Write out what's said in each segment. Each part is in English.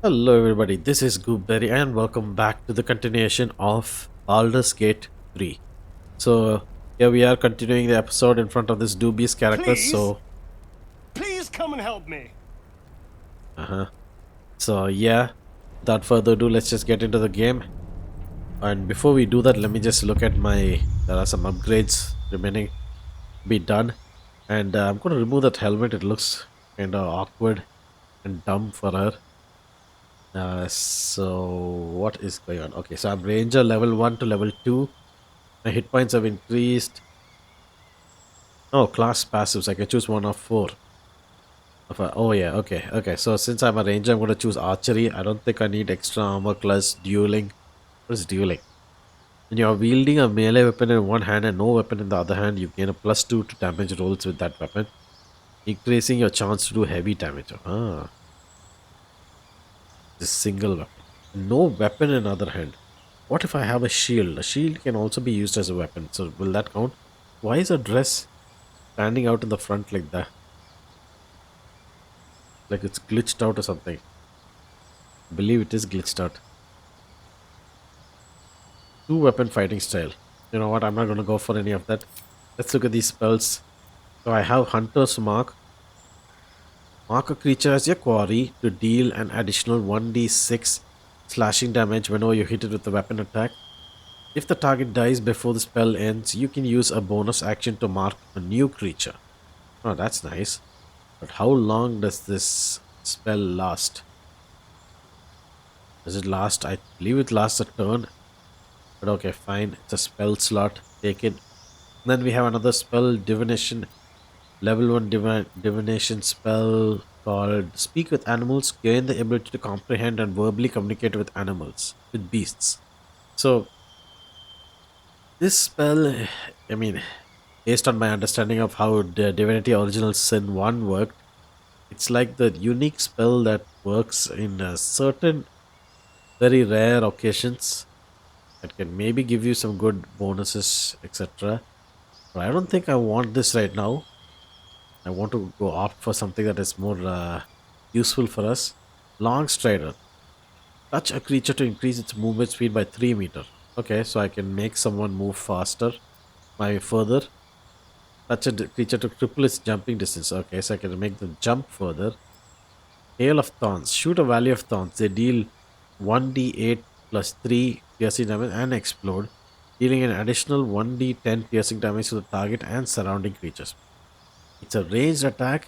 Hello everybody, this is Gooberry and welcome back to the continuation of Baldur's Gate 3. So here we are continuing the episode in front of this dubious character, Please, so please come and help me. uh-huh. So yeah, without further ado, let's just get into the game. And before we do that, let me just look at there are some upgrades remaining to be done. And I'm going to remove that helmet, it looks kind of awkward and dumb for her. So what is going on? Okay, so I'm Ranger level 1 to level 2. My hit points have increased. Oh, class passives. I can choose one of four. Oh, yeah. Okay. Okay. So since I'm a ranger, I'm going to choose archery. I don't think I need extra armor class dueling. What is dueling? When you're wielding a melee weapon in one hand and no weapon in the other hand, you gain a +2 to damage rolls with that weapon, increasing your chance to do heavy damage. This single weapon. No weapon in other hand. What if I have a shield? A shield can also be used as a weapon. So will that count? Why is a dress standing out in the front like that? Like it's glitched out or something. I believe it is glitched out. Two weapon fighting style. You know what? I'm not going to go for any of that. Let's look at these spells. So I have Hunter's Mark. Mark a creature as your quarry to deal an additional 1d6 slashing damage whenever you hit it with a weapon attack. If the target dies before the spell ends, you can use a bonus action to mark a new creature. Oh, that's nice. But how long does this spell last? Does it last? I believe it lasts a turn. But okay, fine. It's a spell slot. Take it. Then we have another spell, divination, level 1 divination spell called Speak with Animals. Gain the ability to comprehend and verbally communicate with animals, with beasts. So, this spell, I mean, based on my understanding of how the Divinity Original Sin 1 worked, it's like the unique spell that works in certain very rare occasions that can maybe give you some good bonuses, etc. But I don't think I want this right now. I want to go opt for something that is more useful for us. Long Strider. Touch a creature to increase its movement speed by 3 meter. Okay, so I can make someone move faster by further. Touch a creature to triple its jumping distance. Okay, so I can make them jump further. Hail of Thorns. Shoot a Valley of Thorns. They deal 1d8 plus 3 piercing damage and explode, dealing an additional 1d10 piercing damage to the target and surrounding creatures. It's a ranged attack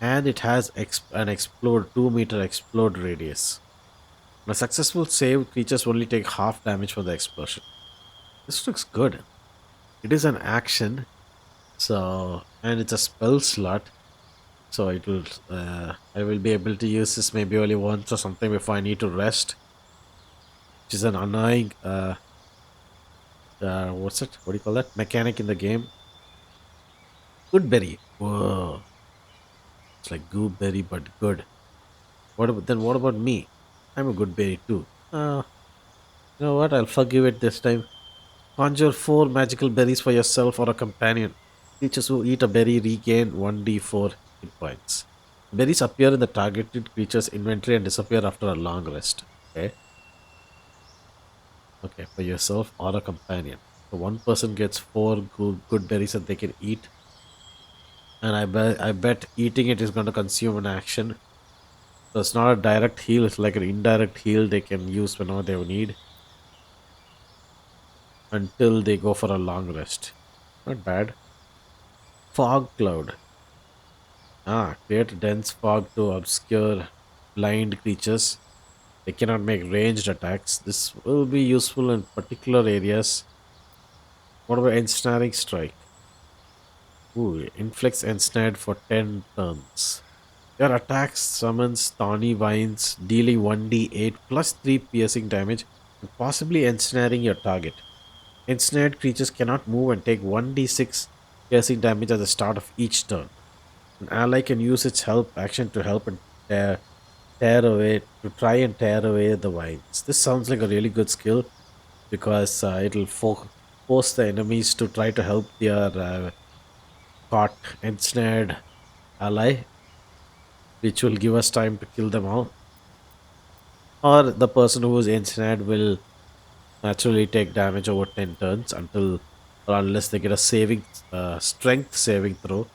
and it has an explode 2-meter explode radius. On a successful save, creatures only take half damage from the explosion. This looks good. It is an action, so and it's a spell slot, so it will. I will be able to use this maybe only once or something before I need to rest, which is an annoying. What's it? What do you call that? Mechanic in the game. Goodberry. Whoa, it's like gooberry but good. What about me? I'm a good berry too. You know what? I'll forgive it this time. Conjure 4 magical berries for yourself or a companion. Creatures who eat a berry regain 1d4 hit points. Berries appear in the targeted creature's inventory and disappear after a long rest. Okay. Okay, for yourself or a companion. So one person gets 4 good berries that they can eat. And I bet eating it is going to consume an action. So it's not a direct heal, it's like an indirect heal they can use whenever they need until they go for a long rest. Not bad. Fog cloud. Create dense fog to obscure blind creatures. They cannot make ranged attacks. This will be useful in particular areas. What about ensnaring strike? Ooh, inflicts ensnared for 10 turns. Your attacks summons thorny vines, dealing 1d8 plus 3 piercing damage and possibly ensnaring your target. Ensnared creatures cannot move and take 1d6 piercing damage at the start of each turn. An ally can use its help action to help and tear away to try and tear away the vines. This sounds like a really good skill because it'll force the enemies to try to help their caught ensnared ally, which will give us time to kill them all. or the person who is ensnared will naturally take damage over 10 turns until or unless they get a saving strength saving throw.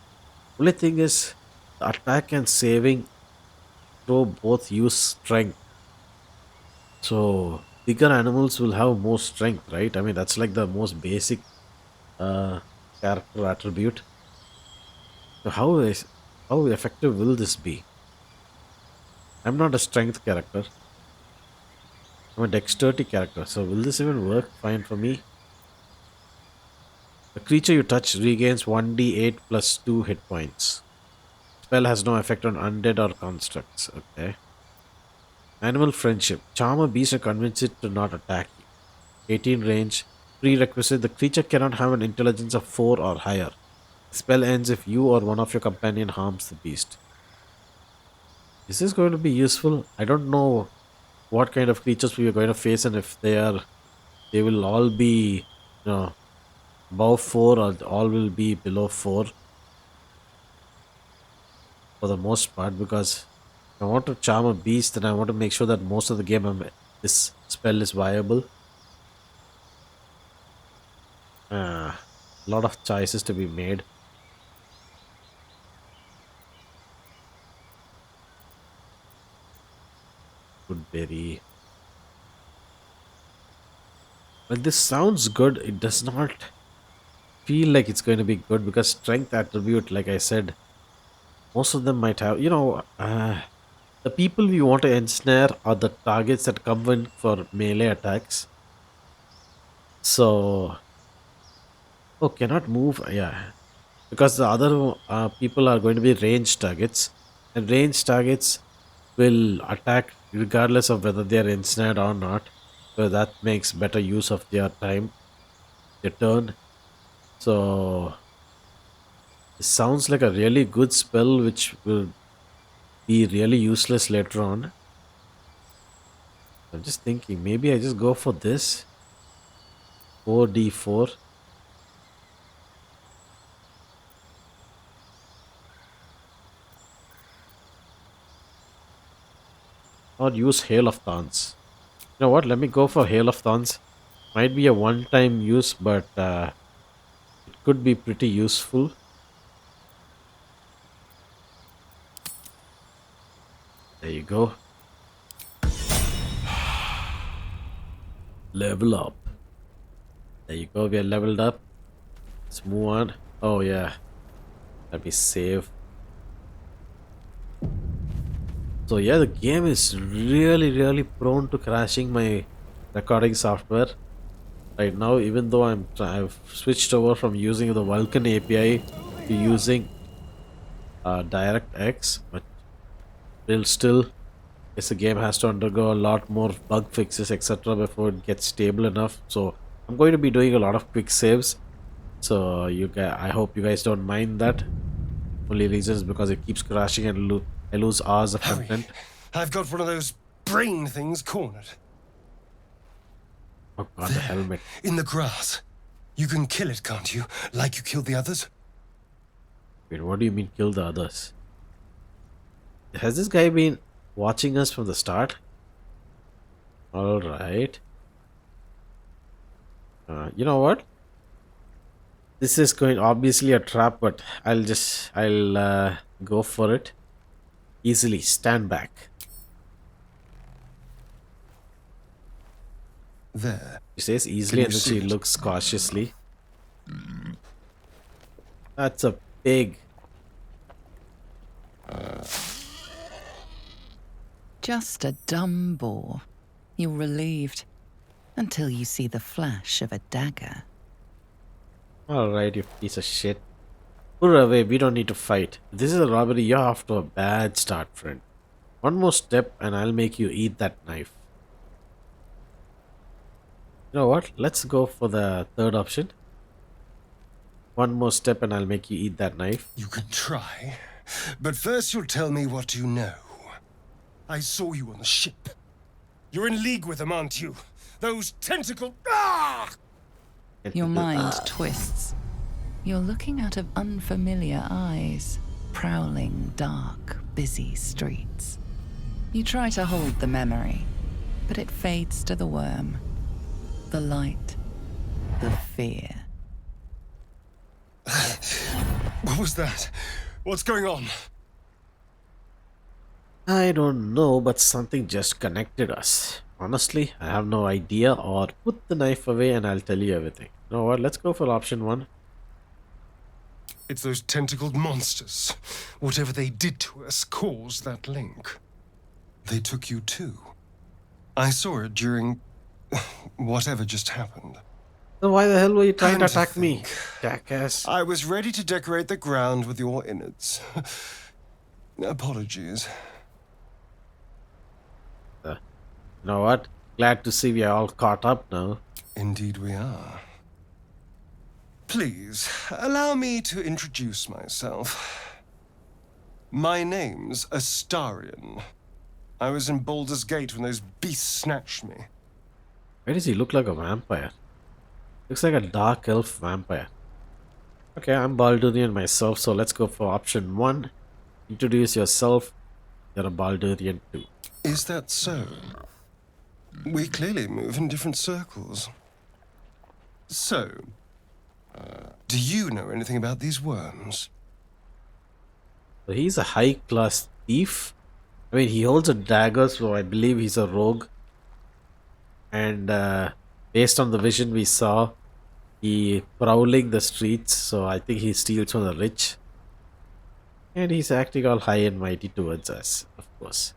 Only thing is, the attack and saving throw both use strength. So bigger animals will have more strength, right? I mean, that's like the most basic uh, character attribute. So how effective will this be? I'm not a strength character. I'm a dexterity character. So will this even work fine for me? The creature you touch regains 1d8 plus 2 hit points. Spell has no effect on undead or constructs. Okay. Animal friendship. Charm a beast and convince it to not attack you. 18 range. Prerequisite. The creature cannot have an intelligence of 4 or higher. Spell ends if you or one of your companion harms the beast. Is this going to be useful? I don't know what kind of creatures we are going to face and if they will all be, above 4 or all will be below 4 for the most part, because if I want to charm a beast, then I want to make sure that most of the game this spell is viable. A lot of choices to be made. Goodberry. Well, this sounds good. It does not feel like it's going to be good because strength attribute, like I said, most of them might have, the people we want to ensnare are the targets that come in for melee attacks. So, oh, cannot move. Yeah, because the other people are going to be ranged targets, and ranged targets will attack regardless of whether they are ensnared or not. So that makes better use of their time, their turn. So it sounds like a really good spell, which will be really useless later on. I'm just thinking maybe I just go for this 4d4 or use Hail of Thorns. You know what? Let me go for Hail of Thorns. Might be a one-time use, but it could be pretty useful. There you go. Level up. There you go. We are leveled up. Let's move on. Oh yeah. Let me save. So yeah, the game is really prone to crashing my recording software right now. Even though I've switched over from using the Vulkan API to using DirectX, but still, yes, the game has to undergo a lot more bug fixes, etc., before it gets stable enough. So I'm going to be doing a lot of quick saves. So I hope you guys don't mind that. Only reason is because it keeps crashing and I lose hours of Hurry. content. I've got one of those brain things cornered. Oh god, the helmet. In the grass. You can kill it, can't you? Like you killed the others? Wait, what do you mean kill the others? Has this guy been watching us from the start? Alright. You know what? This is going obviously a trap, but I'll go for it. Easily, stand back. There. She says Can easily you and then see she it? looks cautiously. That's a pig. Just a dumb boar. You're relieved. Until you see the flash of a dagger. Alright, you piece of shit. Put her away, we don't need to fight. If this is a robbery, you're off to a bad start, friend. One more step and I'll make you eat that knife. You know what? Let's go for the third option. One more step and I'll make you eat that knife. You can try. But first you'll tell me what you know. I saw you on the ship. You're in league with them, aren't you? Those tentacle... Ah! Your mind twists. You're looking out of unfamiliar eyes, prowling dark, busy streets. You try to hold the memory, but it fades to the worm, the light, the fear. What was that? What's going on? I don't know, but something just connected us. Honestly, I have no idea, or put the knife away and I'll tell you everything. You know what? Let's go for option one. It's those tentacled monsters. Whatever they did to us caused that link. They took you too. I saw it during whatever just happened. So why the hell were you trying to Come to attack me, think, jackass? I was ready to decorate the ground with your innards. Apologies. You know what? Glad to see we are all caught up now. Indeed we are. Please, allow me to introduce myself. My name's Astarion. I was in Baldur's Gate when those beasts snatched me. Why does he look like a vampire? Looks like a dark elf vampire. Okay, I'm Baldurian myself, so let's go for option one. Introduce yourself. You're a Baldurian too. Is that so? We clearly move in different circles. So, do you know anything about these worms? So he's a high class thief. I mean, he holds a dagger, so I believe he's a rogue. And based on the vision we saw, he prowling the streets, so I think he steals from the rich. And he's acting all high and mighty towards us, of course.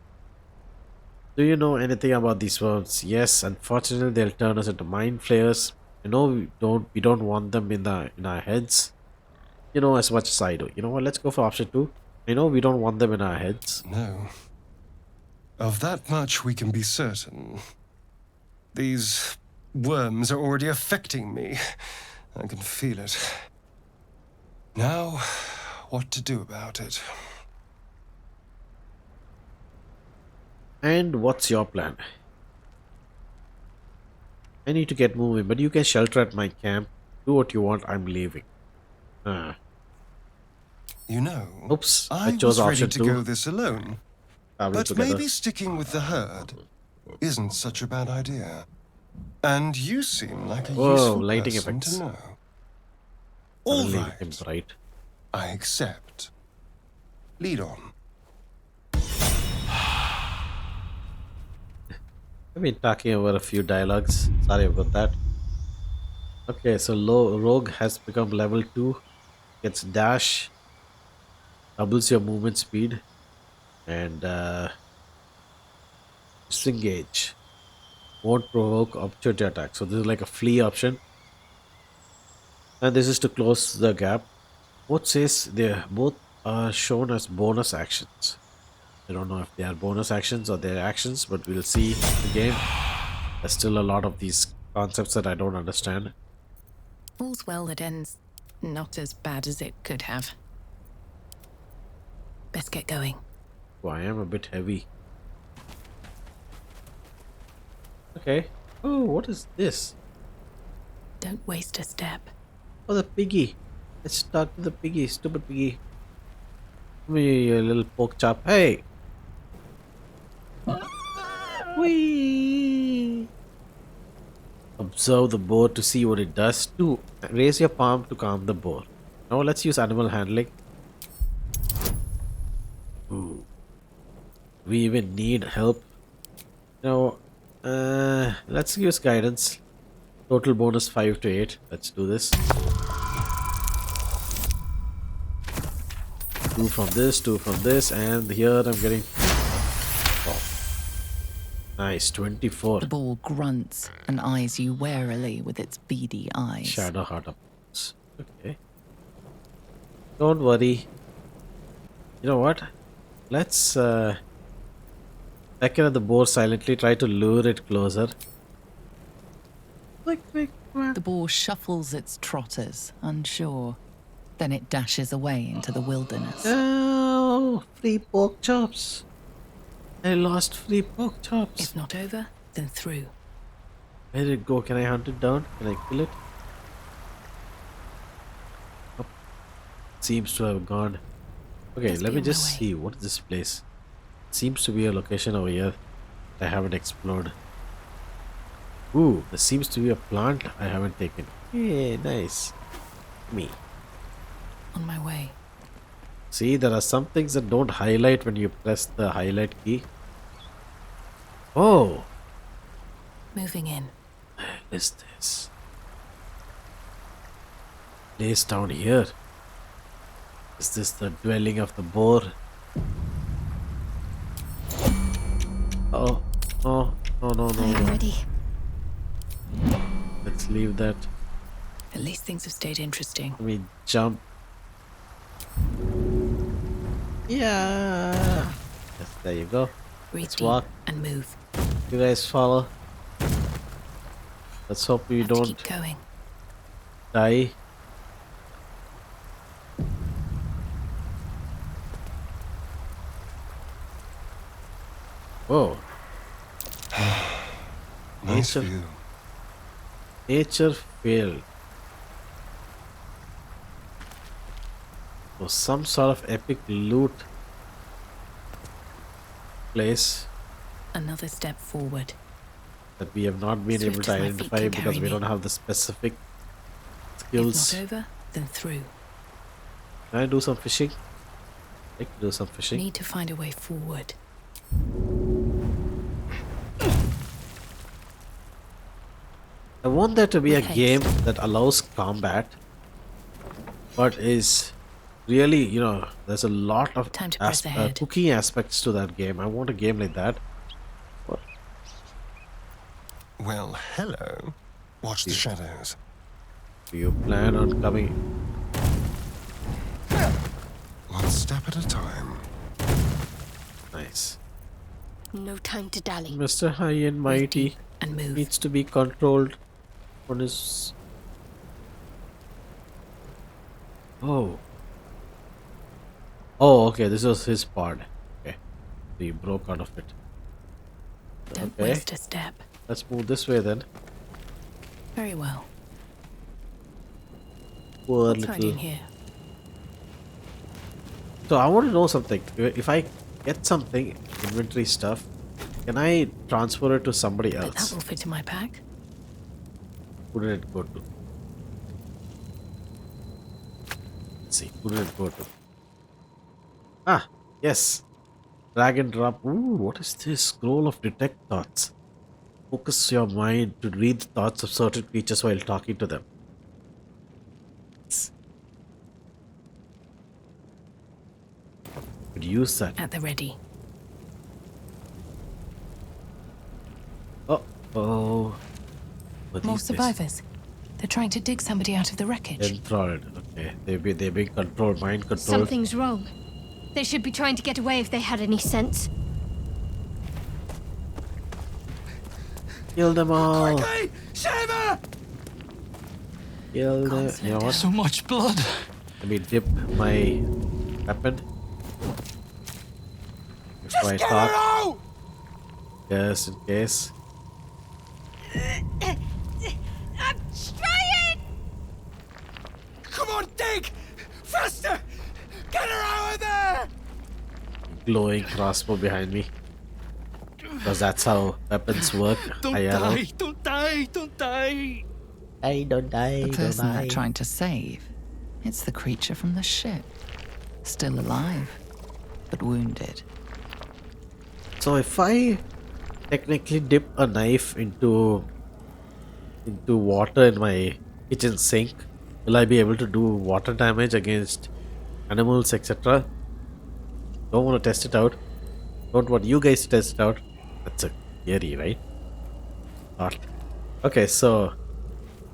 Do you know anything about these worms? Yes, unfortunately they'll turn us into mind flayers. You know we don't want them in our heads. You know as much as I do. You know what? Let's go for option two. I know we don't want them in our heads. No. Of that much we can be certain. These worms are already affecting me. I can feel it. Now, what to do about it? And what's your plan? I need to get moving, but you can shelter at my camp. Do what you want. I'm leaving. You know, Oops, I I chose was ready option to two. go this alone. Travel But together. maybe sticking with the herd isn't such a bad idea. And you seem like a Whoa, useful lighting person effects. to know. All Suddenly right, became bright. I accept. Lead on. I've been talking over a few dialogues. Sorry about that. Okay, so Rogue has become level 2. Gets dash, doubles your movement speed, and disengage. Won't provoke opportunity attack. So this is like a flee option. And this is to close the gap. Both are shown as bonus actions. I don't know if they are bonus actions or they're actions, but we'll see in the game. There's still a lot of these concepts that I don't understand. All's well that ends not as bad as it could have. Best get going. Oh, I am a bit heavy. Okay. Oh, what is this? Don't waste a step. Oh, the piggy. Let's talk to the piggy, stupid piggy. Come here, you little pork chop. Hey! Whee! Observe the boar to see what it does. 2. Raise your palm to calm the boar. Now let's use animal handling. Ooh. We even need help. Now, let's use guidance. Total bonus 5 to 8. Let's do this. 2 from this, 2 from this, and here I'm getting. Oh. Nice, 24. The boar grunts and eyes you warily with its beady eyes. Shadow heart upwards. Okay. Don't worry. You know what? Let's beckon at the boar silently, try to lure it closer. Quick, quick, quick. The boar shuffles its trotters, unsure. Then it dashes away into the wilderness. Oh, free pork chops. I lost free pork chops. If not over, then through. Where did it go? Can I hunt it down? Can I kill it? Oh, seems to have gone. Okay, Must let be me on my just way. see. What is this place? Seems to be a location over here I haven't explored. Ooh, there seems to be a plant I haven't taken. Hey, nice. Me. On my way. See, there are some things that don't highlight when you press the highlight key. Oh, Moving in. what is this? Place down here. Is this the dwelling of the boar? Oh, no, no, no, no, no. Ready. Let's leave that. At least things have stayed interesting. Let me jump. Yeah. Yes, there you go. Breathe Let's deep walk. and move. You guys follow. Let's hope we Have to don't keep going. die. Whoa. Nice Nature. view. Nature failed. So some sort of epic loot place Another step forward. that we have not been able Swift to as my feet identify can because carry we me. don't have the specific If skills. not over, then through. Can I do some fishing? I can do some fishing. Need to find a way forward. I want there to be a With game haste. that allows combat, but is really, there's a lot of Time to press ahead. cooking aspects to that game. I want a game like that. Well, hello. Watch the shadows. Do you plan on coming? One step at a time. Nice. No time to dally. Mr. High and Breathe Mighty deep and move. needs to be controlled on his... Oh. Oh, okay, this was his part. Okay. So he broke out of it. Don't Okay, waste a step. let's move this way then. Very well. Poor What's little... hiding here? So I want to know something. If I get something, inventory stuff, can I transfer it to somebody But that else? will fit in my pack. Who did it go to? Let's see, who did it go to? Ah, yes. Drag and drop. Ooh, what is this? Scroll of detect thoughts. Focus your mind to read the thoughts of certain creatures while talking to them. Could use that. At the ready. Oh. What More is this? survivors. They're trying to dig somebody out of the wreckage. Enthralled. Okay, they're being controlled, mind controlled. Something's wrong. They should be trying to get away if they had any sense. Kill them all. Shiver! Kill them. Can't slow You know what? So much blood. Let me dip my weapon. Before I talk. out! Just in case. I'm trying! Come on, dig! Faster! Get her out of there! Glowing crossbow behind me. Because that's how weapons work. Don't IRL. die. Don't die. Don't die. I don't die. The person they're trying to save, it's the creature from the ship. Still alive, but wounded. So if I technically dip a knife into water in my kitchen sink, will I be able to do water damage against animals, etc.? Don't want to test it out. Don't want you guys to test it out. That's a theory, right? Not. Okay, so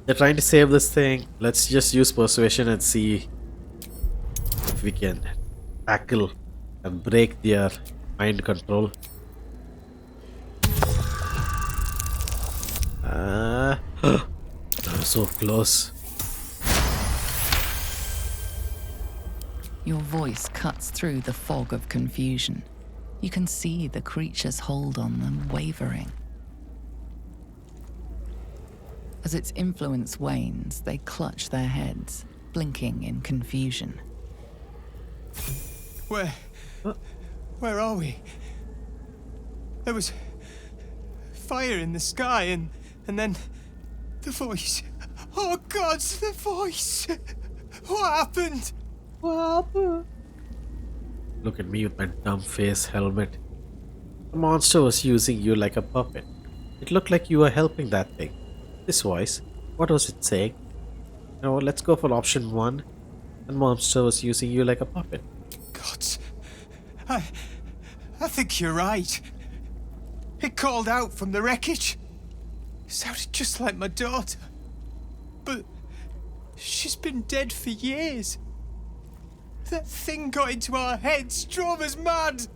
they're trying to save this thing. Let's just use persuasion and see if we can tackle and break their mind control. So close. Your voice cuts through the fog of confusion. You can see the creature's hold on them wavering. As its influence wanes, they clutch their heads, blinking in confusion. Where are we? There was fire in the sky and And then the voice. Oh God, the voice! What happened? Look at me with my dumb face helmet. The monster was using you like a puppet. It looked like you were helping that thing. This voice, what was it saying? You know what, let's go for option one. The monster was using you like a puppet. God, I think you're right. It called out from the wreckage. It sounded just like my daughter. But she's been dead for years. That thing got into our heads, drove us mad.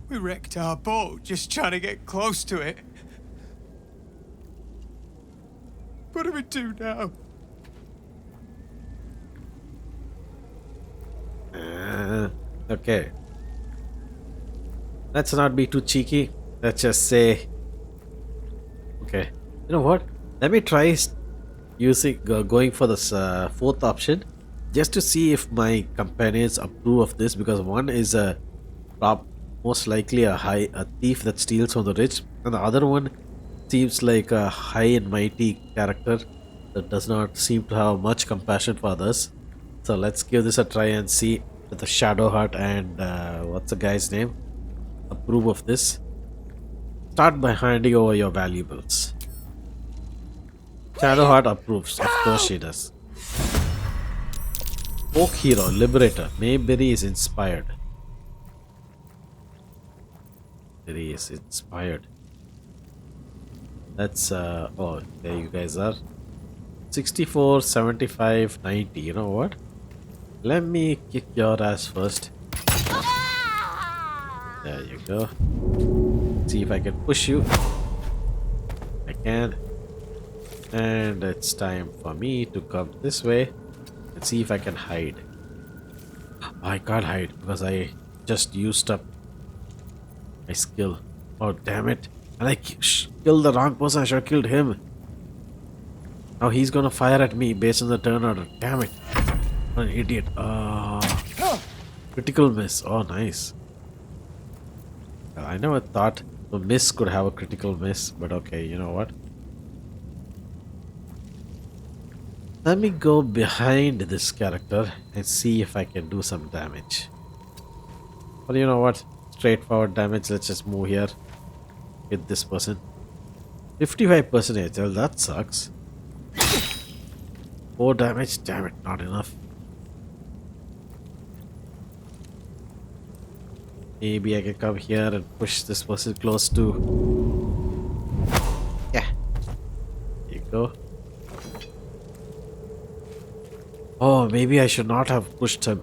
We wrecked our boat just trying to get close to it. What do we do now? Okay. Let's not be too cheeky. Let's just say. Okay. You know what? Let me try going for this fourth option, just to see if my companions approve of this. Because one is most likely a thief that steals from the rich, and the other one seems like a high and mighty character that does not seem to have much compassion for others. So let's give this a try and see if the Shadow Heart and what's the guy's name approve of this. Start by handing over your valuables. Shadow Heart approves. Of course she does. Folk Hero, Liberator. Mayberry is inspired. Mayberry is inspired. That's oh, there you guys are. 64, 75, 90. You know what? Let me kick your ass first. There you go. See if I can push you. I can. And it's time for me to come this way and see if I can hide. I can't hide because I just used up my skill. Oh, damn it. And I killed the wrong person. I should have killed him. Now he's gonna fire at me based on the turn order. Damn it. What an idiot. Critical miss. Oh, nice. Well, I never thought the miss could have a critical miss, but okay, you know what? Let me go behind this character and see if I can do some damage. Well, you know what? Straightforward damage. Let's just move here. Hit this person. 55%. Well, that sucks. 4 damage. Damn it, not enough. Maybe I can come here and push this person close to. Yeah. There you go. Oh, maybe I should not have pushed him.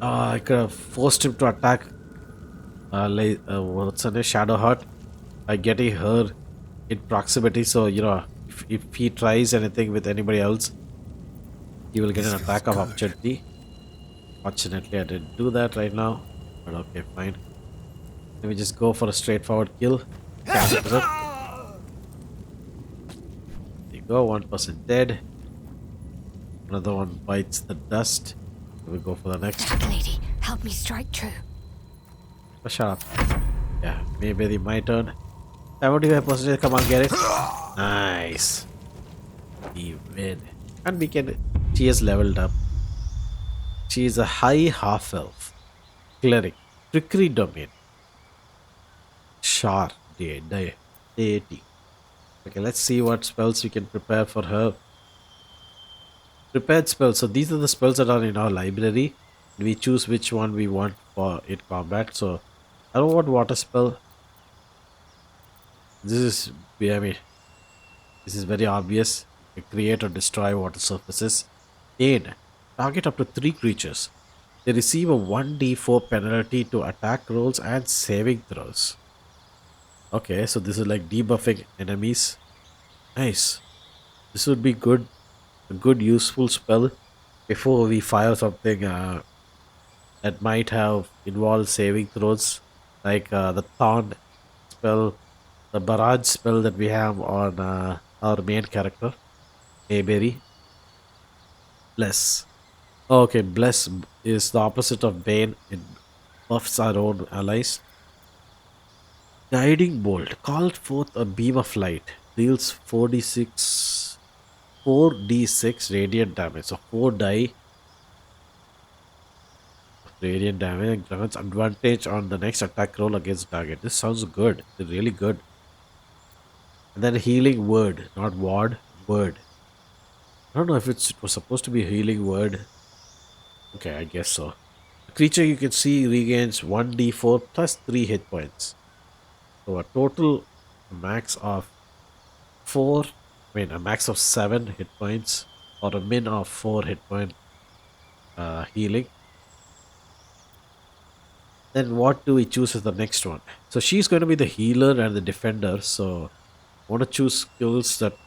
I could have forced him to attack. What's her name? Shadow Heart. By getting her in proximity. So, you know, if he tries anything with anybody else, he will get an attack of opportunity. Fortunately, I didn't do that right now. But okay, fine. Let me just go for a straightforward kill. There you go, 1% dead. Another one bites the dust. We'll go for the next. Dark Lady, help me strike true. Oh, shut up. Yeah, maybe my turn. 75%. Come on, get it. Nice. We win. And we can. She is leveled up. She is a high half elf. Cleric. Trickery domain. Shard. Deity. Okay, let's see what spells we can prepare for her. Prepared spells. So these are the spells that are in our library. We choose which one we want for in combat. So I don't want water spell. This is, I mean, this is very obvious. Create or destroy water surfaces. Aid. Target up to 3 creatures. They receive a 1d4 penalty to attack rolls and saving throws. Okay, so this is like debuffing enemies. Nice. This would be good. A good useful spell before we fire something that might have involved saving throws. Like the Thorn spell, the barrage spell that we have on our main character, Mayberry. Bless. Okay, Bless is the opposite of Bane. It buffs our own allies. Guiding bolt. Called forth a beam of light. Deals 4d6 radiant damage. So 4 die of radiant damage and grants advantage on the next attack roll against target. This sounds good. It's really good. And then healing word, not ward, word. I don't know if it was supposed to be a healing word. Okay, I guess so. The creature you can see regains 1d4 plus 3 hit points. So a total max of a max of 7 hit points or a min of 4 hit point healing. Then what do we choose as the next one? So she's going to be the healer and the defender. So I want to choose skills that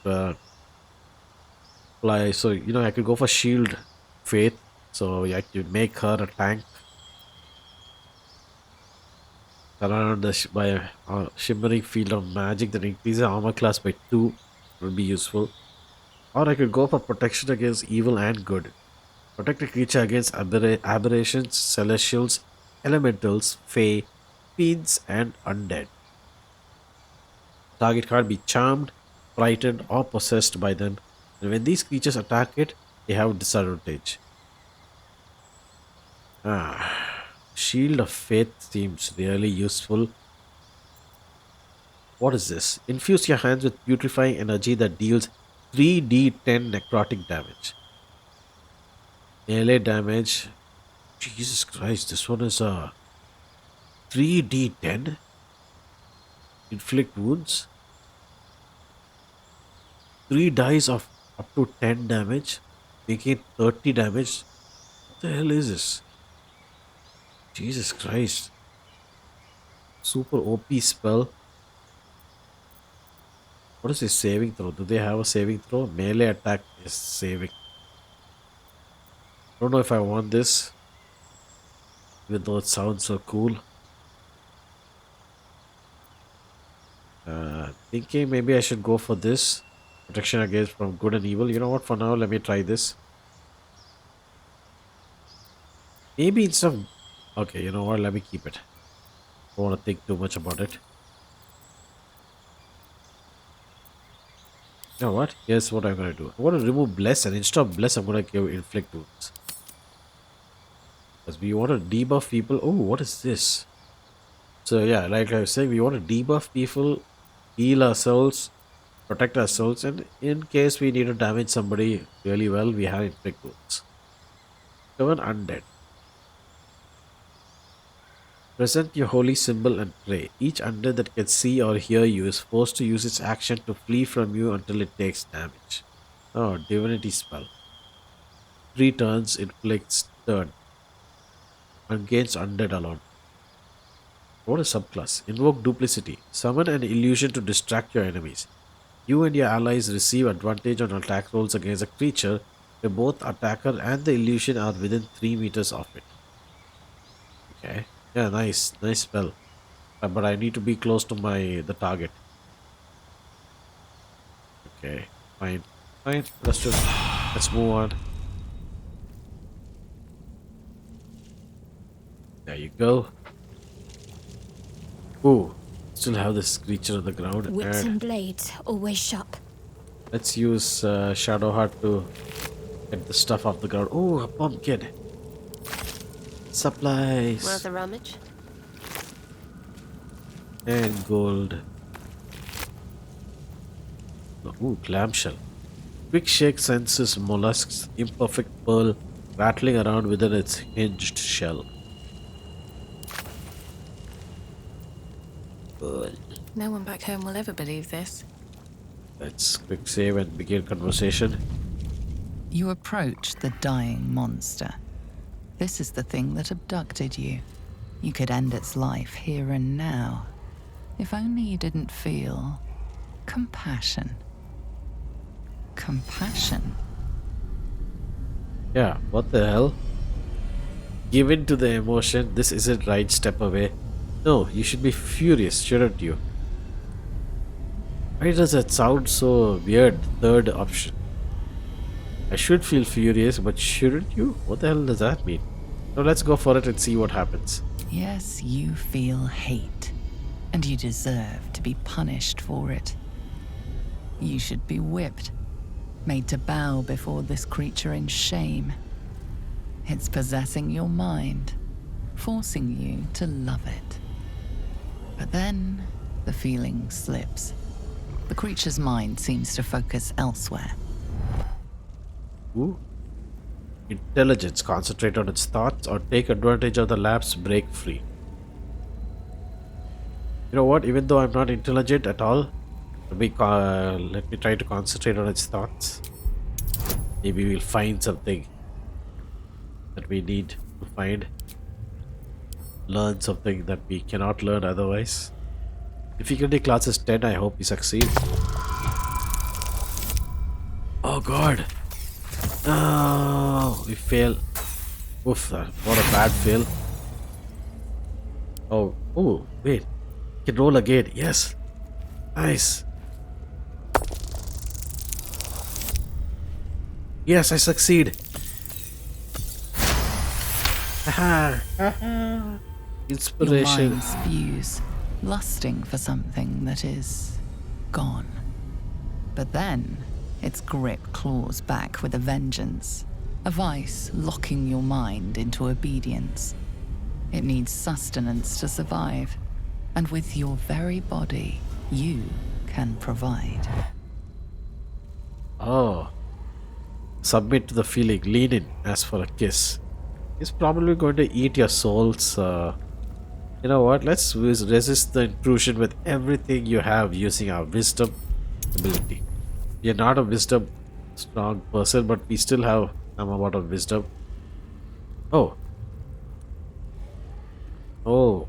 apply. So, I could go for shield faith. So I could make her a tank around by a shimmering field of magic that increases armor class by 2 would be useful. Or I could go for protection against evil and good. Protect a creature against aberrations, celestials, elementals, fae, fiends, and undead. Target can't be charmed, frightened, or possessed by them. And when these creatures attack it, they have a disadvantage. Shield of Faith seems really useful. What is this? Infuse your hands with putrefying energy that deals 3d10 necrotic damage. Melee damage. Jesus Christ, this one is a 3d10? Inflict wounds. 3 dice of up to 10 damage, making it 30 damage. What the hell is this? Jesus Christ. Super OP spell. What is this saving throw? Do they have a saving throw? Melee attack is saving. I don't know if I want this, even though it sounds so cool. Thinking maybe I should go for this. Protection against from good and evil. You know what? For now, let me try this. Maybe instead of... Okay, you know what? Let me keep it. Don't want to think too much about it. You know what? Here's what I'm going to do. I want to remove Bless, and instead of Bless, I'm going to give Inflict Wounds. Because we want to debuff people. Oh, what is this? So yeah, like I was saying, we want to debuff people, heal ourselves, protect ourselves, and in case we need to damage somebody really well, we have Inflict Wounds. Turn Undead. Present your holy symbol and pray. Each undead that can see or hear you is forced to use its action to flee from you until it takes damage. Oh, divinity spell. 3 turns inflicts turn. Against undead alone. What a subclass. Invoke duplicity. Summon an illusion to distract your enemies. You and your allies receive advantage on attack rolls against a creature where both attacker and the illusion are within 3 meters of it. Okay. Yeah, nice. Nice spell. But I need to be close to the target. Okay. Fine. Fine. Let's move on. There you go. Ooh. Still have this creature on the ground. Wits and blades, always sharp. Let's use Shadowheart to get the stuff off the ground. Oh, a pumpkin. Supplies. Worth a rummage? And gold. Ooh, clamshell. Quick shake senses mollusks, imperfect pearl rattling around within its hinged shell. Good. No one back home will ever believe this. Let's quick save and begin conversation. You approach the dying monster. This is the thing that abducted you. You could end its life here and now. If only you didn't feel compassion. Compassion? Yeah, what the hell? Give in to the emotion. This isn't right. Step away. No, you should be furious, shouldn't you? Why does that sound so weird? Third option. I should feel furious, but shouldn't you? What the hell does that mean? Now let's go for it and see what happens. Yes, you feel hate. and you deserve to be punished for it. You should be whipped, made to bow before this creature in shame. It's possessing your mind, forcing you to love it. But then the feeling slips. The creature's mind seems to focus elsewhere. Ooh. Intelligence. Concentrate on its thoughts or take advantage of the lab's break free. You know what? Even though I'm not intelligent at all, let me try to concentrate on its thoughts. Maybe we'll find something that we need to find. Learn something that we cannot learn otherwise. Difficulty class is 10. I hope we succeed. Oh god. Oh, we fail. Oof, what a bad fail. Oh, wait. We can roll again. Yes. Nice. Yes, I succeed. Haha. Your Inspiration. mind spews, lusting for something that is gone. But then its grip claws back with a vengeance, a vice locking your mind into obedience. It needs sustenance to survive, and with your very body, you can provide. Oh. Submit to the feeling. Lean in. Ask for a kiss. He's probably going to eat your souls. You know what? Let's resist the intrusion with everything you have using our wisdom ability. You're not a wisdom strong person, but we still have some amount of wisdom. Oh. Oh.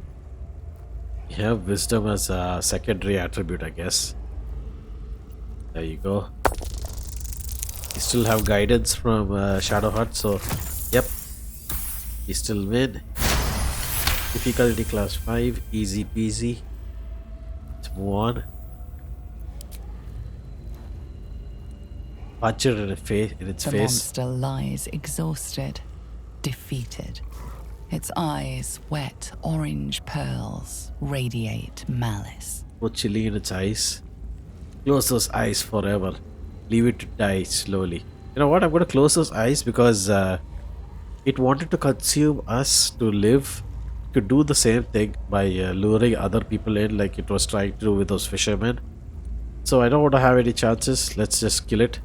We have wisdom as a secondary attribute, I guess. There you go. We still have guidance from Shadowheart, so yep. We still win. Difficulty class 5, easy peasy. Let's move on. Punch it in its The face. monster lies exhausted, defeated. Its eyes, wet orange pearls, radiate malice. Put chili in its eyes. Close those eyes forever. Leave it to die slowly. You know what? I'm going to close those eyes because it wanted to consume us to live. To do the same thing by luring other people in like it was trying to do with those fishermen. So I don't want to have any chances. Let's just kill it.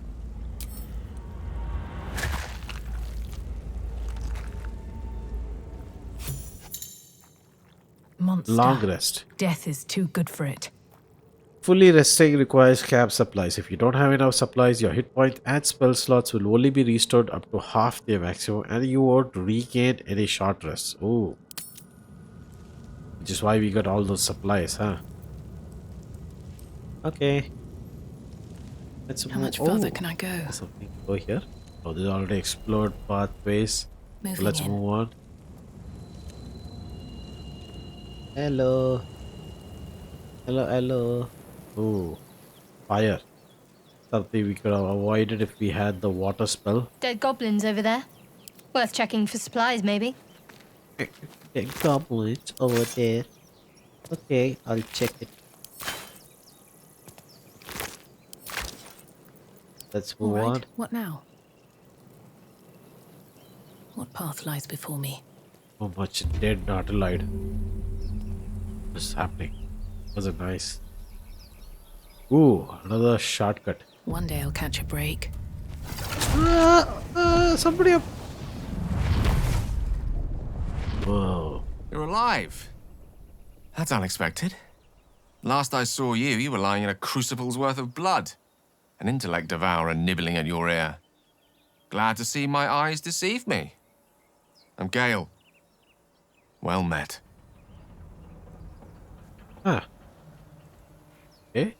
Monster. Long rest. Death is too good for it. Fully resting requires camp supplies. If you don't have enough supplies, your hit point and spell slots will only be restored up to half their maximum and you won't regain any short rests. Ooh. Which is why we got all those supplies, huh? Okay. Let's How much further can I go? Something go here. Oh, there's already explored pathways. Moving Let's in. move on. Hello. Hello. Ooh. Fire. Something we could have avoided if we had the water spell. Dead goblins over there. Worth checking for supplies, maybe. Goblins over there. Okay, I'll check it. Let's All move right. on. What now? What path lies before me? So much dead, not alive. What's happening? Was it nice? Ooh, another shortcut. One day I'll catch a break. Somebody up. Whoa. You're alive. That's unexpected. Last I saw you, you were lying in a crucible's worth of blood. An intellect devourer nibbling at your ear. Glad to see my eyes deceive me. I'm Gale. Well met. Ah. Okay.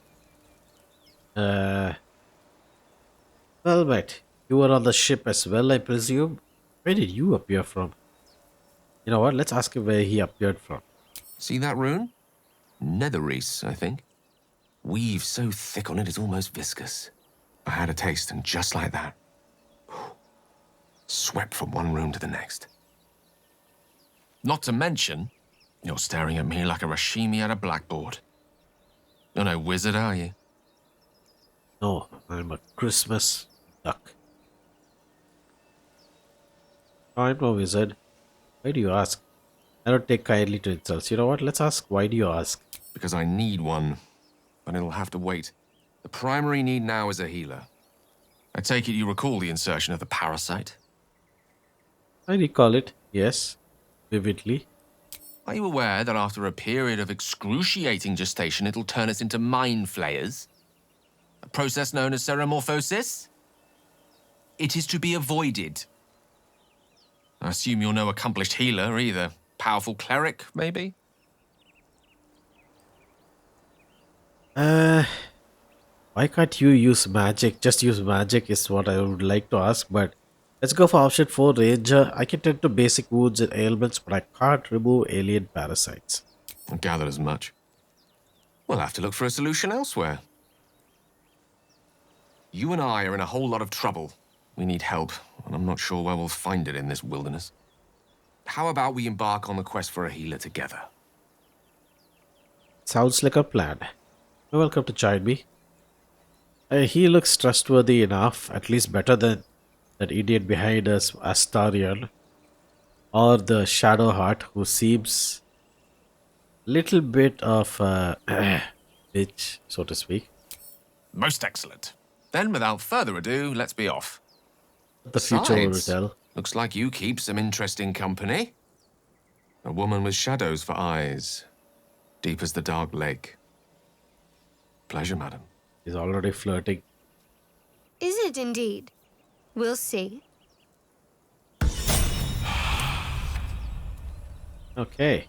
Well, mate, you were on the ship as well, I presume. Where did you appear from? You know what? Let's ask him where he appeared from. See that rune? Netherreese, I think. Weave so thick on it it's almost viscous. I had a taste, and just like that, swept from one room to the next. Not to mention, You're staring at me like a Rashimi at a blackboard. You're no wizard, are you? No, I'm a Christmas duck. I'm no wizard. Why do you ask? I don't take kindly to insults. You know what? Let's ask, why do you ask? Because I need one, but it'll have to wait. The primary need now is a healer. I take it you recall the insertion of the parasite? I recall it, yes, vividly. Are you aware that after a period of excruciating gestation, it'll turn us into mind flayers? A process known as ceremorphosis? It is to be avoided. I assume you're no accomplished healer either. Powerful cleric, maybe? Why can't you use magic? Just use magic is what I would like to ask, but let's go for option 4, Ranger. I can tend to basic wounds and ailments, but I can't remove alien parasites. I gathered as much. We'll have to look for a solution elsewhere. You and I are in a whole lot of trouble. We need help, and I'm not sure where we'll find it in this wilderness. How about we embark on the quest for a healer together? Sounds like a plan. You're welcome to join me. He looks trustworthy enough, at least better than that idiot behind us, Astarion, or the Shadowheart, who seems little bit of a bitch, so to speak. Most excellent. Then, without further ado, let's be off. The future will Besides, tell. looks like you keep some interesting company. A woman with shadows for eyes, deep as the dark lake. Pleasure, madam. He's already flirting. Is it indeed? We'll see. Okay.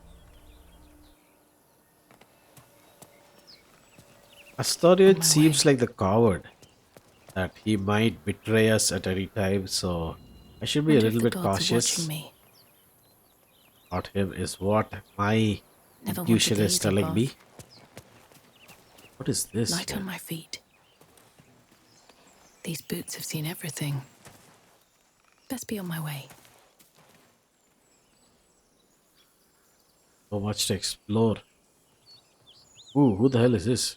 Astarion seems like the coward that he might betray us at any time, so I should be a Wonder if little the bit gods are cautious. watching me. About him is what my Never intuition wanted is the easy telling me. path. What is this? Light man? on my feet. These boots have seen everything. Best be on my way. So much to explore. Ooh, who the hell is this?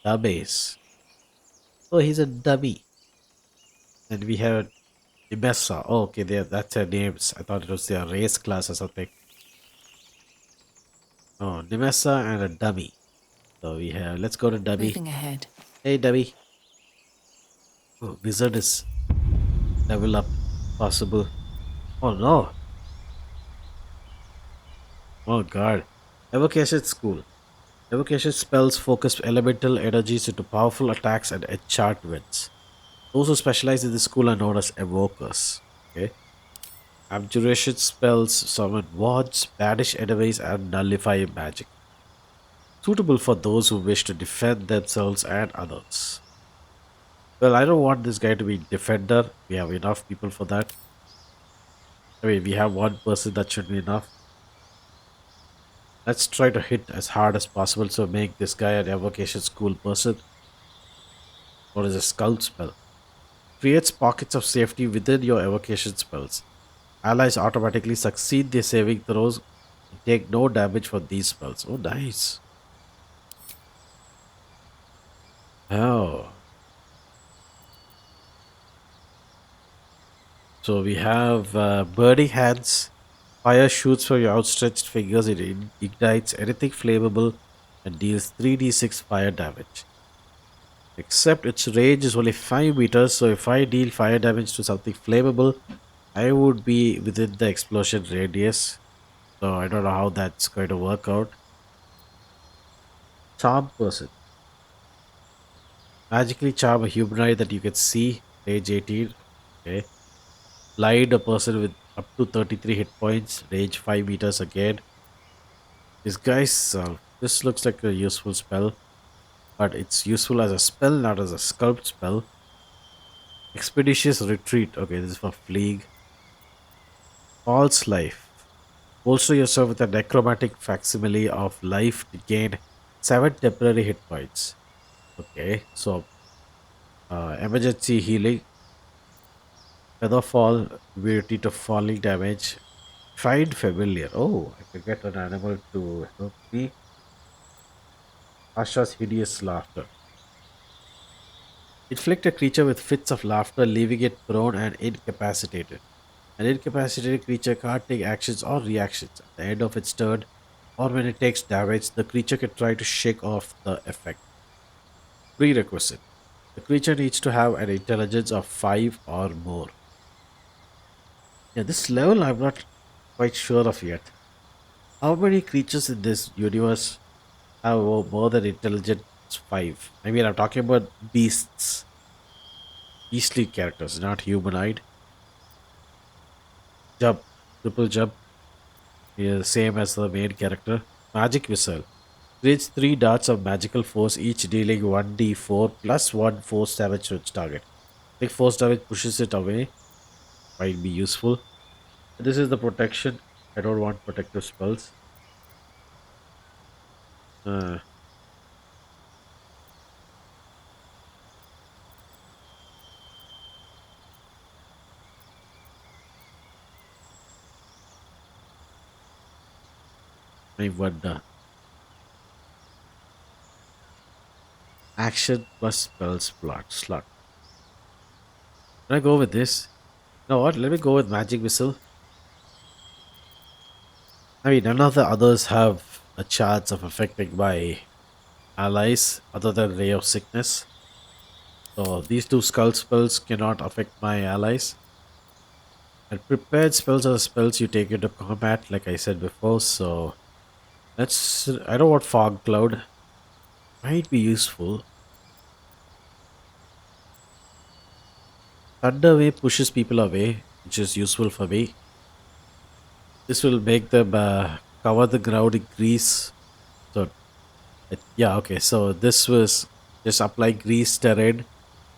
Dabase. Oh, he's a dummy. And we have Nimessa. Oh, okay, that's their names. I thought it was their race class or something. Oh, Nimessa and a dummy. So we have, let's go to dummy. Moving ahead. Hey, dummy. Oh, wizard is level up. Possible. Oh, no. Oh, God. Evocation school. Evocation spells focus elemental energies into powerful attacks and enchantments. Those who specialize in this school are known as evokers. Okay. Abjuration spells summon wands, banish enemies, and nullify magic. Suitable for those who wish to defend themselves and others. Well, I don't want this guy to be defender. We have enough people for that. I mean, we have one person, that should be enough. Let's try to hit as hard as possible, so make this guy an evocation school person. What is a skull spell? Creates pockets of safety within your evocation spells. Allies automatically succeed their saving throws and take no damage for these spells. Oh, nice. Oh. So we have burning hands. Fire shoots from your outstretched fingers. It ignites anything flammable and deals 3d6 fire damage. Except its range is only 5 meters, so if I deal fire damage to something flammable, I would be within the explosion radius. So I don't know how that's going to work out. Charm person. Magically charm a humanoid that you can see. Range 18. Okay. Blind a person with up to 33 hit points. Range 5 meters again. Disguise. This looks like a useful spell. But it's useful as a spell, not as a sculpt spell. Expeditious retreat. Okay, this is for fleeing. False life. Bolster yourself with a necromantic facsimile of life to gain 7 temporary hit points. Okay, so emergency healing. Feather fall, immunity to falling damage. Find familiar. Oh, I can get an animal to help me. Asha's hideous laughter. Inflict a creature with fits of laughter, leaving it prone and incapacitated. An incapacitated creature can't take actions or reactions. At the end of its turn, or when it takes damage, the creature can try to shake off the effect. Prerequisite: the creature needs to have an intelligence of 5 or more. Yeah, this level I'm not quite sure of yet. How many creatures in this universe have more than intelligence 5? I mean, I'm talking about beasts, beastly characters, not humanoid. Jump, triple jump, yeah, same as the main character. Magic missile. Creates 3 darts of magical force, each dealing 1d4 plus 1 force damage to its target. Like force damage pushes it away, might be useful. This is the protection. I don't want protective spells. Uh, I wonder. Action plus spell slot. Can I go with this? No, what? Let me go with magic missile. I mean, none of the others have a chance of affecting my allies other than Ray of Sickness. So these two skull spells cannot affect my allies. And prepared spells are the spells you take into combat, like I said before. So let's. I don't want fog cloud. Might be useful. Thunder wave pushes people away, which is useful for me. This will make them cover the ground in grease. So yeah, okay. So this was just apply grease terrain.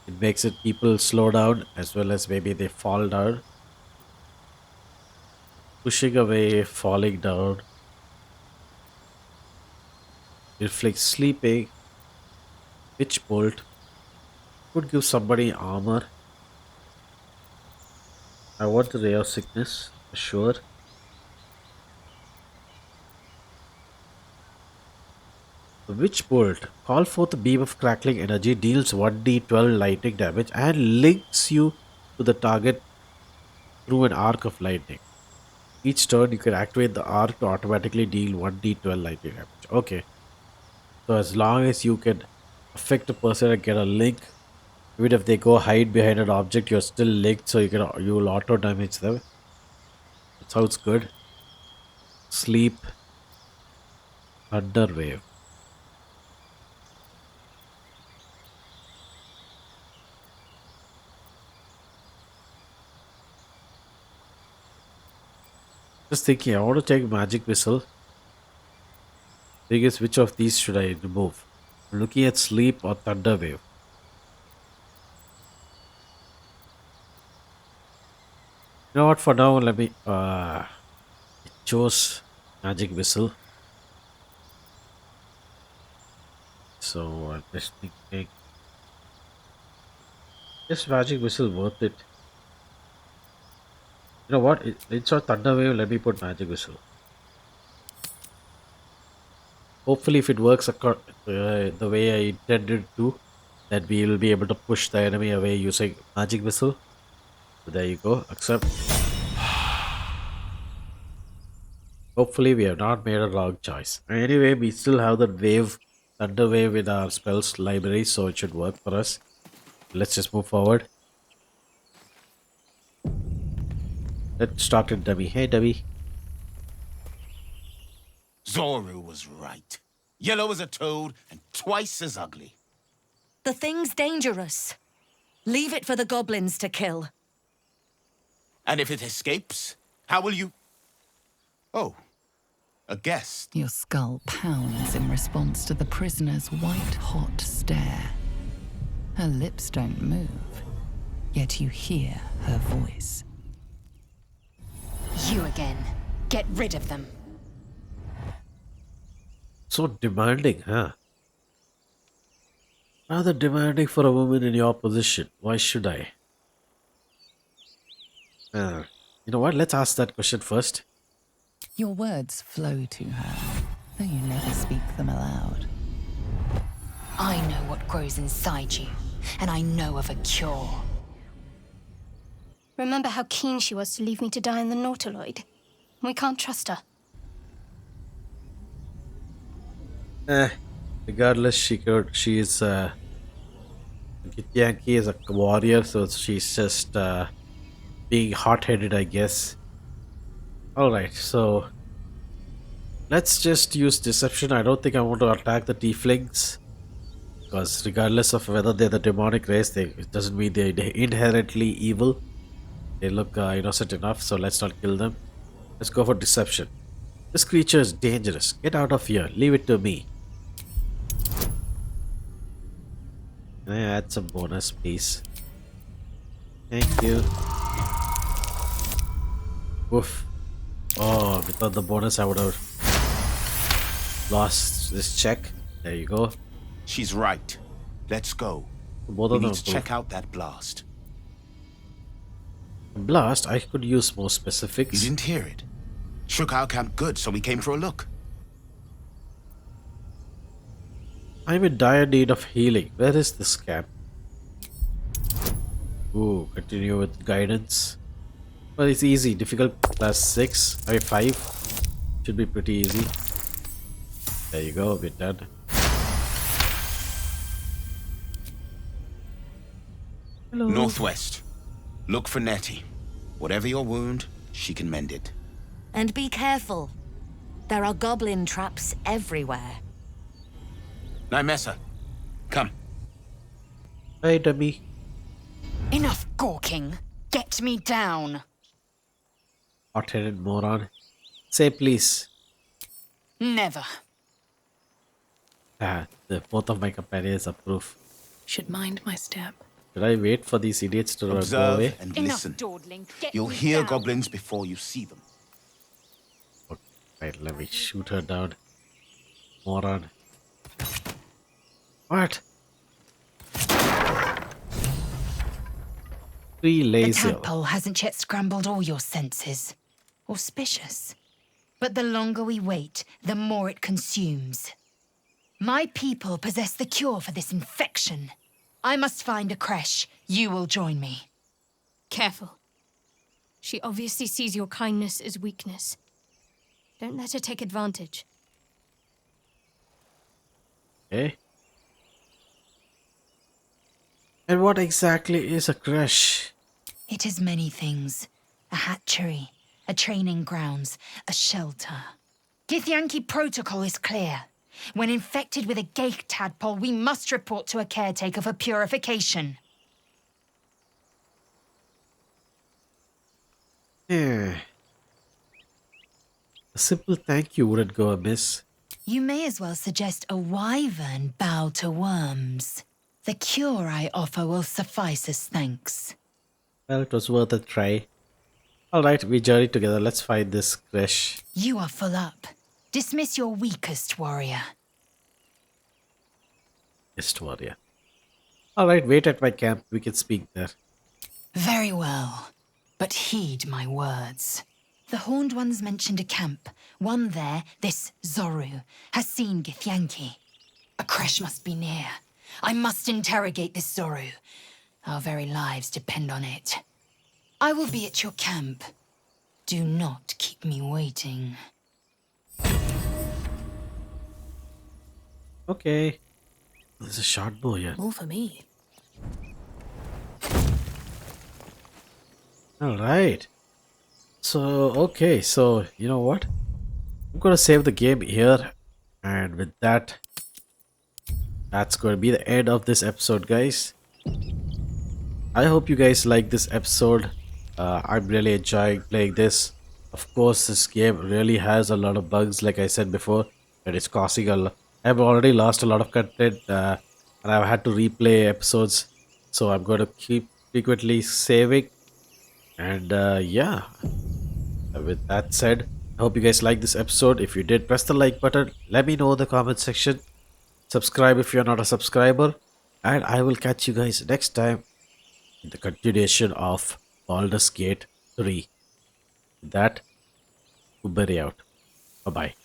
It makes it people slow down as well as maybe they fall down. Pushing away, falling down. Inflicts sleeping. Witch bolt. Could give somebody armor. I want the ray of sickness, for sure. The witch bolt. Call forth a beam of crackling energy, deals 1d12 lightning damage, and links you to the target through an arc of lightning. Each turn, you can activate the arc to automatically deal 1d12 lightning damage. Okay. So as long as you can affect a person and get a link, even if they go hide behind an object, you're still linked, so you will auto damage them. That sounds good. Sleep, thunder wave. Just thinking, I want to take magic missile. Thing is, which of these should I remove? I'm looking at sleep or thunder wave. You know what? For now, let me chose magic missile. So I'm just thinking, is magic missile worth it? You know what? Instead of thunder wave, let me put magic missile. Hopefully, if it works the way I intended to, that we will be able to push the enemy away using magic missile. So there you go. Accept. Hopefully, we have not made a wrong choice. Anyway, we still have the wave, thunder wave in our spells library, so it should work for us. Let's just move forward. Let's talk to Debbie. Hey, Debbie. Zoru was right. Yellow as a toad and twice as ugly. The thing's dangerous. Leave it for the goblins to kill. And if it escapes, how will you... Oh, a guest. Your skull pounds in response to the prisoner's white-hot stare. Her lips don't move, yet you hear her voice. You again. Get rid of them. So demanding, huh? Rather demanding for a woman in your position. Why should I? You know what? Let's ask that question first. Your words flow to her, though you never speak them aloud. I know what grows inside you, and I know of a cure. Remember how keen she was to leave me to die in the Nautiloid? We can't trust her. Regardless, she is Githyanki is a warrior, so she's just being hot-headed, I guess. Alright, so let's just use deception. I don't think I want to attack the tieflings, because regardless of whether they're the demonic race, it doesn't mean they're inherently evil. They look innocent enough, so let's not kill them. Let's go for deception. This creature is dangerous. Get out of here. Leave it to me. Can I add some bonus, please? Thank you. Oof. Oh, without the bonus, I would have lost this check. There you go. She's right. Let's go. Both We of them. need to check out that blast. Blast? I could use more You specifics. didn't hear it. Shook our camp good, so we came for a look. I'm in dire need of healing. Where is this camp? Ooh, continue with guidance. Well, it's easy. Difficult plus 6. I 5. Should be pretty easy. There you go. We're done. Hello. Northwest. Look for Nettie. Whatever your wound, she can mend it. And be careful. There are goblin traps everywhere. Nymessa, come. Hi, dummy. Enough gawking. Get me down. Hot-headed moron. Say please. Never. Both of my companions approve. Should mind my step. Should I wait for these idiots to go Observe away? and Enough listen. dawdling. Get You'll me hear down. goblins before you see them. Right, let me shoot her down. Moron. What? 3 The Lae'zel. tadpole hasn't yet scrambled all your senses. Auspicious. But the longer we wait, the more it consumes. My people possess the cure for this infection. I must find a creche. You will join me. Careful. She obviously sees your kindness as weakness. Don't let her take advantage. Okay. And what exactly is a creche? It is many things. A hatchery, a training grounds, a shelter. Githyanki protocol is clear. When infected with a ghaik tadpole, we must report to a caretaker for purification. Yeah. A simple thank you wouldn't go amiss. You may as well suggest a wyvern bow to worms. The cure I offer will suffice as thanks. Well, it was worth a try. Alright, we journey together. Let's find this creche. You are full up. Dismiss your weakest warrior. East warrior. Alright, wait at my camp. We can speak there. Very well, but heed my words. The Horned Ones mentioned a camp. One there, this Zoru, has seen Githyanki. A creche must be near. I must interrogate this Zoru. Our very lives depend on it. I will be at your camp. Do not keep me waiting. Okay. There's a short bow here. More for me. Alright. So, okay. So, you know what? I'm going to save the game here. And with that, that's going to be the end of this episode, guys. I hope you guys like this episode. I'm really enjoying playing this. Of course, this game really has a lot of bugs, like I said before, and it's causing a lot. I've already lost a lot of content, and I've had to replay episodes, so I'm going to keep frequently saving. And yeah, with that said, I hope you guys like this episode. If you did, press the like button. Let me know in the comment section. Subscribe if you're not a subscriber, and I will catch you guys next time in the continuation of Baldur's Gate 3. With that, Uberi out. Bye-bye.